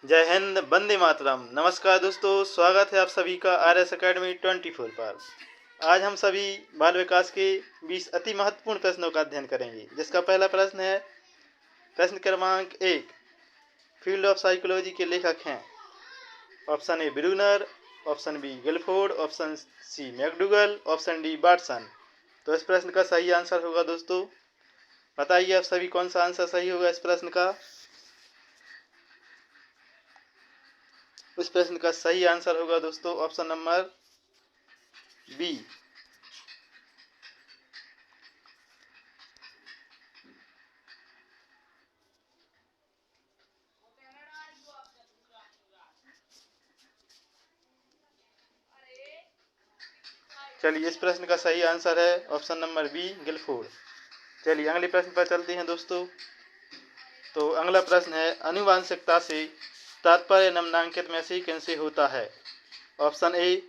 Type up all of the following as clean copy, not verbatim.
जय हिंद, वंदे मातरम। नमस्कार दोस्तों, स्वागत है आप सभी का RS अकेडमी 24 पर। आज हम सभी बाल विकास के 20 अति महत्वपूर्ण प्रश्नों का अध्ययन करेंगे, जिसका पहला प्रश्न है प्रश्न क्रमांक 1। फील्ड ऑफ साइकोलॉजी के लेखक हैं option A Bruner, option B Guilford, option C McDougall, option D Watson. तो इस प्रश्न का सही आंसर होगा दोस्तों, बताइए आप सभी कौन सा आंसर सही होगा इस प्रश्न का। उस प्रश्न का सही आंसर होगा दोस्तों ऑप्शन नंबर बी। चलिए, इस प्रश्न का सही आंसर है ऑप्शन नंबर बी गिलफोर्ड। चलिए अगले प्रश्न पर चलते हैं दोस्तों। तो अगला प्रश्न है आनुवांशिकता से तात्पर्य निम्नलिखित में से किन से होता है। ऑप्शन ए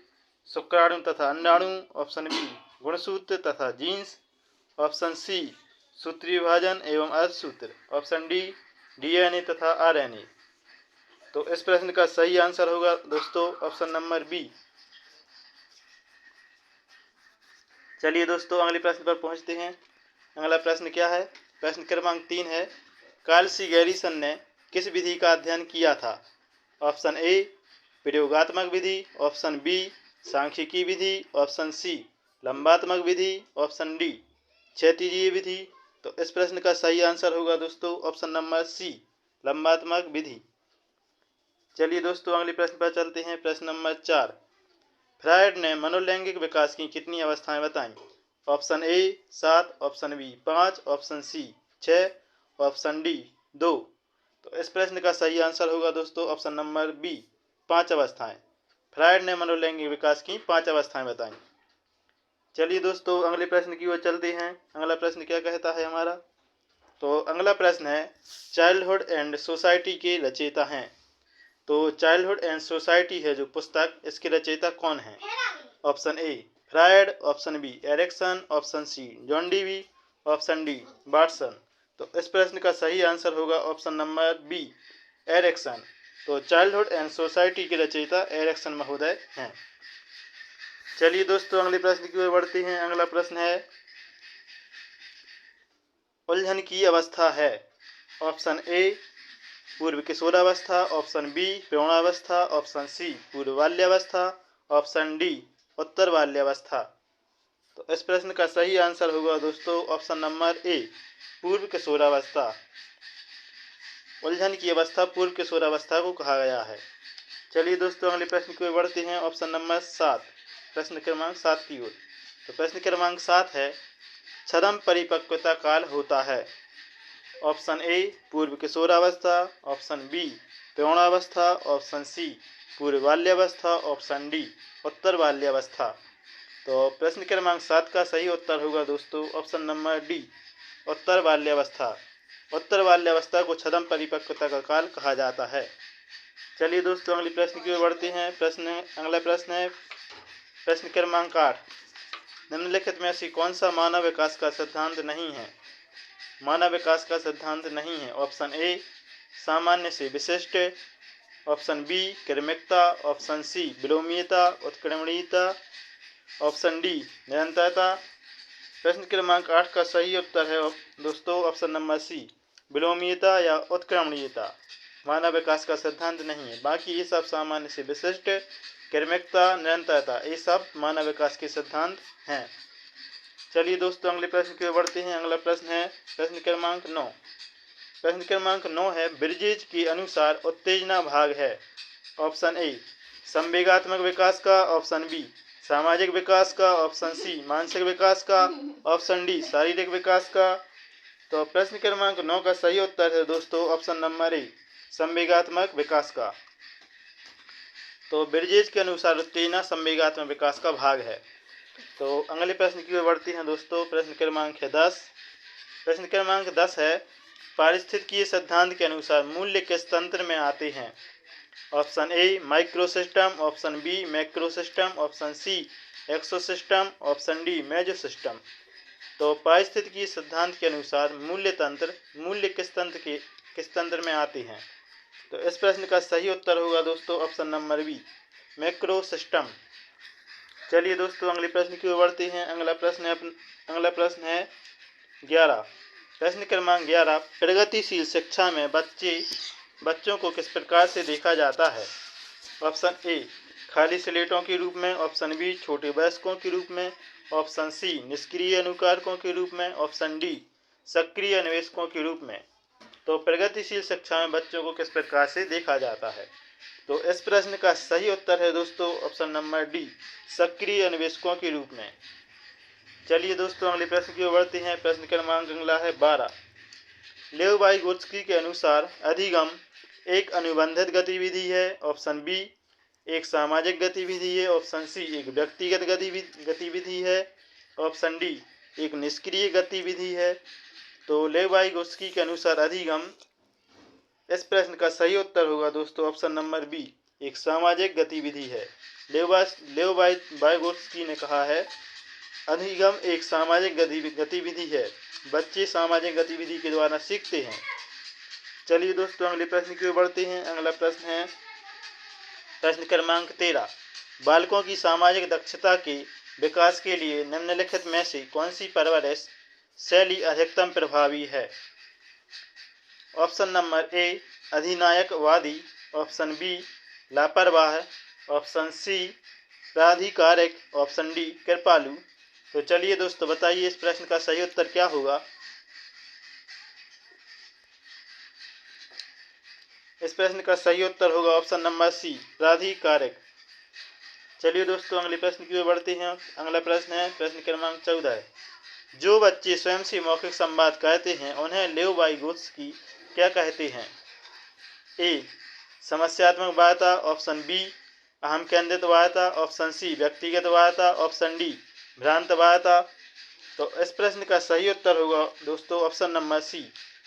शुक्राणु तथा अंडाणु, ऑप्शन बी गुणसूत्र तथा जीन्स, ऑप्शन सी सूत्रीय विभाजन एवं अर्धसूत्र, ऑप्शन डी DNA तथा RNA। तो इस प्रश्न का सही आंसर होगा दोस्तों ऑप्शन नंबर बी। चलिए दोस्तों अगले प्रश्न पर पहुंचते हैं। अगला प्रश्न क्या है, प्रश्न क्रमांक 3 है कार्ल सी गैरिसन ने किस विधि का अध्ययन किया था। ऑप्शन ए प्रयोगात्मक विधि, ऑप्शन बी सांख्यिकी विधि, ऑप्शन सी लंबात्मक विधि, ऑप्शन डी क्षैतिजीय विधि। तो इस प्रश्न का सही आंसर होगा दोस्तों ऑप्शन नंबर सी लंबात्मक विधि। चलिए दोस्तों अगले प्रश्न पर चलते हैं। प्रश्न नंबर 4, फ्रायड ने मनोलैंगिक विकास की कितनी अवस्थाएं बताईं। Option A 7, option B 5, option C 6, option D 2। तो इस प्रश्न का सही आंसर होगा दोस्तों ऑप्शन नंबर बी 5 अवस्थाएं। फ्रायड ने मनोलैंगिक विकास की 5 अवस्थाएं बताईं। चलिए दोस्तों अगले प्रश्न की ओर चलते हैं। अगला प्रश्न क्या कहता है हमारा, तो अगला प्रश्न है चाइल्डहुड एंड सोसाइटी के रचयिता हैं। तो चाइल्डहुड एंड सोसाइटी है जो पुस्तक, इसके रचयिता कौन है। Option A Freud, option B Erikson, option C John Dewey, option D Watson. तो इस प्रश्न का सही आंसर होगा ऑप्शन नंबर बी एरिक्सन। तो चाइल्डहुड एंड सोसाइटी के रचयिता एरिक्सन महोदय हैं। चलिए दोस्तों अगले प्रश्न की ओर बढ़ते हैं। अगला प्रश्न है उलझन की अवस्था है। ऑप्शन ए पूर्व किशोरावस्था, ऑप्शन बी प्रौढ़ावस्था, ऑप्शन सी पूर्व बाल्यावस्था, ऑप्शन डी उत्तर बाल्यावस्था। तो इस प्रश्न का सही आंसर होगा दोस्तों ऑप्शन नंबर ए पूर्व किशोरावस्था। उलझन की अवस्था पूर्व किशोरावस्था को कहा गया है। चलिए दोस्तों अगले प्रश्न की ओर बढ़ते हैं। ऑप्शन नंबर 7, प्रश्न क्रमांक 7 की ओर। तो प्रश्न क्रमांक 7 है छद्म परिपक्वता काल होता है। ऑप्शन ए पूर्व किशोरावस्था, ऑप्शन बी प्रौढ़ावस्था, ऑप्शन सी पूर्व बाल्यावस्था, ऑप्शन डी उत्तर बाल्यावस्था। तो प्रश्न क्रमांक 7 का सही उत्तर होगा दोस्तों ऑप्शन नंबर डी उत्तर बाल्यावस्था। उत्तर बाल्यावस्था को छद्म परिपक्वता का काल कहा जाता है। चलिए दोस्तों अगले प्रश्न की ओर बढ़ते हैं। अगला प्रश्न है प्रश्न क्रमांक 8, निम्नलिखित में से कौन सा मानव विकास का सिद्धांत नहीं है। मानव विकास का सिद्धांत नहीं है। ऑप्शन ए सामान्य से विशिष्ट, ऑप्शन बी क्रमिकता, ऑप्शन सी विलोमीयता उत्क्रमणीयता, ऑप्शन डी निरंतरता। प्रश्न क्रमांक 8 का सही उत्तर है दोस्तों ऑप्शन नंबर सी विलोमीयता या उत्क्रमणीयता। मानव विकास का सिद्धांत नहीं है। बाकी ये सब सामान्य से विशिष्ट, क्रमिकता, निरंतरता, ये सब मानव विकास के सिद्धांत हैं। चलिए दोस्तों अगले प्रश्न की ओर बढ़ते हैं। अगला प्रश्न है प्रश्न क्रमांक 9। प्रश्न क्रमांक 9 है ब्रिजेज के अनुसार उत्तेजना भाग है। ऑप्शन ए संवेगात्मक विकास का, ऑप्शन बी सामाजिक विकास का, ऑप्शन सी मानसिक विकास का, ऑप्शन डी शारीरिक विकास का। तो प्रश्न क्रमांक 9 का सही उत्तर है दोस्तों ऑप्शन नंबर ए संवेगात्मक विकास का। तो ब्रिजेज के अनुसार उत्तेजना संवेगात्मक विकास का भाग है। तो अगले प्रश्न की ओर बढ़ते हैं दोस्तों। प्रश्न क्रमांक है 10। प्रश्न क्रमांक 10 है पारिस्थितिकीय सिद्धांत के अनुसार मूल्य किस तंत्र में आते हैं। Option A micro system, option B macro system, option C exo system, option D meso system. तो पारिस्थितिकीय सिद्धांत के अनुसार मूल्य किस तंत्र में आते हैं। तो इस प्रश्न का सही उत्तर होगा दोस्तों option number B, macro system. चलिए दोस्तों अगले प्रश्न की ओर बढ़ते हैं। अगला प्रश्न है 11। प्रश्न क्रमांक 11, प्रगतिशील शिक्षा में बच्चों को किस प्रकार से देखा जाता है? ऑप्शन ए, खाली स्लेटों के रूप में। ऑप्शन बी, छोटे वयस्कों के रूप में। ऑप्शन सी, निष्क्रिय अनुकारकों के रूप में। ऑप्शन डी, सक्रिय अन्वेषकों के रूप में। तो प्रगतिशील शिक्षा में बच्चों को किस प्रकार से देखा जाता है? तो इस प्रश्न का सही उत्तर है दोस्तों ऑप्शन नंबर डी, सक्रिय अन्वेषकों के रूप में। चलिए दोस्तों अगले प्रश्न की ओर बढ़ते हैं। प्रश्न क्रमांक अगला है 12। लेव वाइगोत्स्की के अनुसार अधिगम एक अनुबंधित गतिविधि है। ऑप्शन बी, एक सामाजिक गतिविधि है। ऑप्शन सी, एक व्यक्तिगत गतिविधि है। ऑप्शन डी, एक निष्क्रिय गतिविधि है। तो लेव वाइगोत्स्की के अनुसार अधिगम, इस प्रश्न का सही उत्तर होगा दोस्तों ऑप्शन नंबर बी, एक सामाजिक गतिविधि है। लेव वाइगोत्स्की ने कहा है अधिगम एक सामाजिक गतिविधि है, बच्चे सामाजिक गतिविधि के द्वारा सीखते हैं। चलिए दोस्तों अगले प्रश्न की ओर बढ़ते हैं। अगला प्रश्न है प्रश्न क्रमांक 13। बालकों की सामाजिक दक्षता के विकास के लिए निम्नलिखित में से कौन सी परवरिश शैली अधिकतम प्रभावी है? ऑप्शन नंबर ए, अधिनायकवादी। ऑप्शन बी, लापरवाह। ऑप्शन सी, प्राधिकारिक। ऑप्शन डी, कृपालु। तो चलिए दोस्तों बताइए इस प्रश्न का सही उत्तर क्या होगा? इस प्रश्न का सही उत्तर होगा ऑप्शन नंबर सी, प्राधिकारिक। चलिए दोस्तों अगले प्रश्न की ओर बढ़ते हैं। अगला प्रश्न है प्रश्न क्रमांक 14। जो बच्चे स्वयं से मौखिक संवाद कहते हैं उन्हें लेव वाइगोत्स्की क्या कहते हैं? ए, समस्यात्मक वार्ता। ऑप्शन बी, अहम केंद्रित वार्ता। ऑप्शन सी, व्यक्तिगत वार्ता। ऑप्शन डी, भ्रांत वार्ता। तो इस प्रश्न का सही उत्तर होगा दोस्तों ऑप्शन नंबर सी,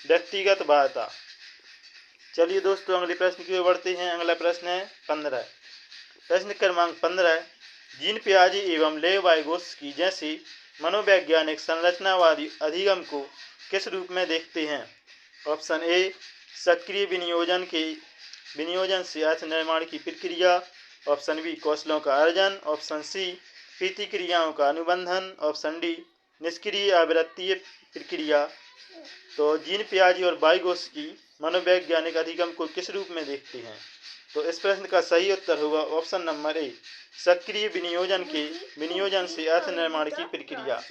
व्यक्तिगत वार्ता। चलिए दोस्तों अगले प्रश्न की ओर बढ़ते हैं। अगला प्रश्न है 15। प्रश्न क्रमांक 15, जीन पियाजे एवं लेव वाइगोत्स्की जैसे मनोवैज्ञानिक संरचनावादी अधिगम को किस रूप में देखते हैं? ऑप्शन ए, सक्रिय विनियोजन से अर्थ निर्माण की प्रक्रिया। ऑप्शन बी, कौशलों का अर्जन। ऑप्शन सी, प्रतिक्रियाओं का अनुबंधन। ऑप्शन डी, निष्क्रिय आवृत्तीय प्रक्रिया। तो जीन पियाजे और वाइगोत्स्की मनोवैज्ञानिक अधिगम को किस रूप में देखते हैं? तो इस प्रश्न का सही उत्तर होगा ऑप्शन नंबर ए, सक्रिय विनियोजन से अर्थ निर्माण की प्रक्रिया।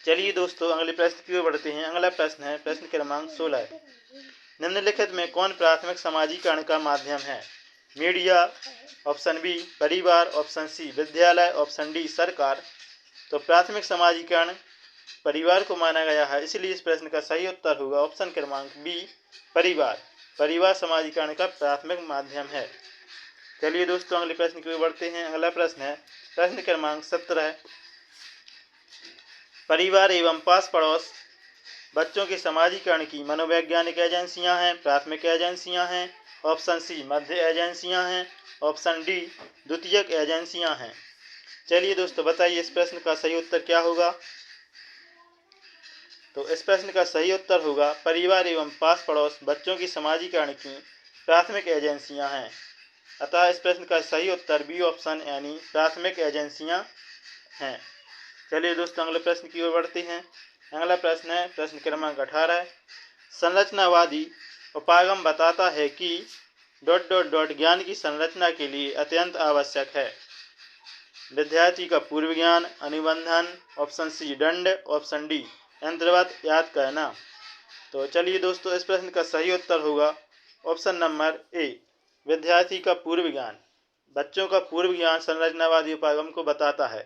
चलिए दोस्तों अगले प्रश्न की ओर बढ़ते हैं। अगला प्रश्न है प्रश्न क्रमांक 16। निम्नलिखित में कौन प्राथमिक समाजीकरण का माध्यम है? मीडिया। ऑप्शन बी, परिवार। ऑप्शन सी, विद्यालय। ऑप्शन डी, सरकार। तो प्राथमिक समाजीकरण परिवार को माना गया है, इसलिए इस प्रश्न का सही उत्तर होगा ऑप्शन क्रमांक बी, परिवार। परिवार समाजीकरण का प्राथमिक माध्यम है। चलिए दोस्तों अगले प्रश्न की ओर बढ़ते हैं। अगला प्रश्न है प्रश्न क्रमांक 17। परिवार एवं पास पड़ोस बच्चों के समाजीकरण की मनोवैज्ञानिक एजेंसियां हैं, प्राथमिक एजेंसियां हैं। ऑप्शन सी, मध्य एजेंसियां हैं। ऑप्शन डी, द्वितीयक एजेंसियां हैं। चलिए दोस्तों बताइए इस प्रश्न का सही उत्तर क्या होगा? तो इस प्रश्न का सही उत्तर होगा परिवार एवं पास पड़ोस बच्चों की समाजीकरण की प्राथमिक एजेंसियां हैं। अतः इस प्रश्न का सही उत्तर बी ऑप्शन यानी प्राथमिक एजेंसियां हैं। चलिए दोस्तों अगले प्रश्न की ओर बढ़ते हैं। अगला प्रश्न है प्रश्न क्रमांक 18। संरचनावादी उपागम बताता है कि ... ज्ञान की संरचना के लिए अत्यंत आवश्यक है। विद्यार्थी का पूर्व ज्ञान, अनुबंधन। ऑप्शन सी, दंड। ऑप्शन डी, यंत्रवत याद करना। तो चलिए दोस्तों इस प्रश्न का सही उत्तर होगा ऑप्शन नंबर ए, विद्यार्थी का पूर्व ज्ञान। बच्चों का पूर्व ज्ञान संरचनावादी उपागम को बताता है।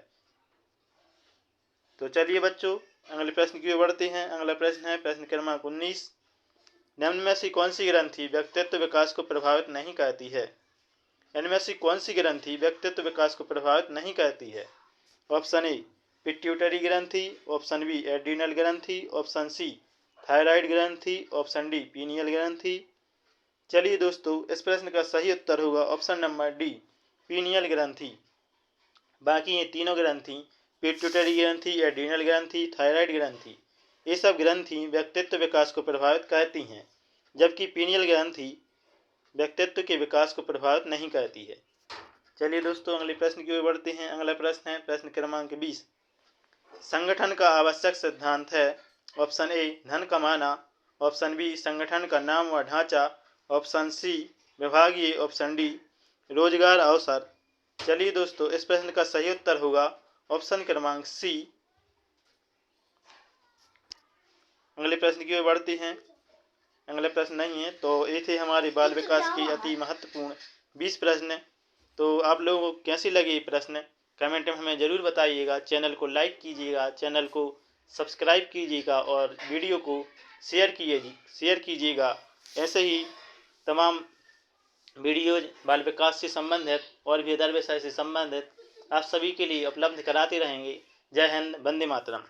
तो चलिए बच्चों अगले प्रश्न की ओर बढ़ते हैं। अगला प्रश्न है प्रश्न क्रमांक 19। निम्न में से कौन सी ग्रंथि व्यक्तित्व विकास को प्रभावित नहीं करती है? इनमें से कौन सी ग्रंथि व्यक्तित्व विकास को प्रभावित नहीं करती है? ऑप्शन ए, पिट्यूटरी ग्रंथि। ऑप्शन बी, एड्रीनल ग्रंथि। ऑप्शन सी, थायराइड ग्रंथि। ऑप्शन डी, पीनियल ग्रंथि। चलिए दोस्तों इस प्रश्न का सही उत्तर होगा ऑप्शन नंबर डी, पीनियल ग्रंथि। बाकी ये तीनों ग्रंथि पिट्यूटरी ग्रंथि, एड्रीनल ग्रंथि, थायराइड ग्रंथि, ये सब ग्रंथि व्यक्तित्व विकास को प्रभावित करती हैं। जबकि पीनियल ग्रंथि व्यक्तित्व के विकास को प्रभावित नहीं करती है। चलिए दोस्तों अगले प्रश्न की ओर बढ़ते हैं। अगला प्रश्न है प्रश्न क्रमांक 20। संगठन का आवश्यक सिद्धांत है। ऑप्शन ए धन कमाना, ऑप्शन बी संगठन का नाम व ढांचा, ऑप्शन सी विभागीय, ऑप्शन डी रोजगार अवसर। चलिए दोस्तों इस प्रश्न का सही उत्तर होगा ऑप्शन क्रमांक सी। अगले प्रश्न की ओर बढ़ते हैं। अगले प्रश्न नहीं है तो ये थे हमारे बाल विकास की अति महत्वपूर्ण 20 प्रश्न। तो आप लोगों को कैसे लगे ये प्रश्न कमेंट में हमें ज़रूर बताइएगा। चैनल को लाइक कीजिएगा, चैनल को सब्सक्राइब कीजिएगा और वीडियो को शेयर कीजिएगा। ऐसे ही तमाम वीडियोज बाल विकास से संबंधित और भी अदर विषय से संबंधित आप सभी के लिए उपलब्ध कराते रहेंगे। जय हिंद, वंदे मातरम।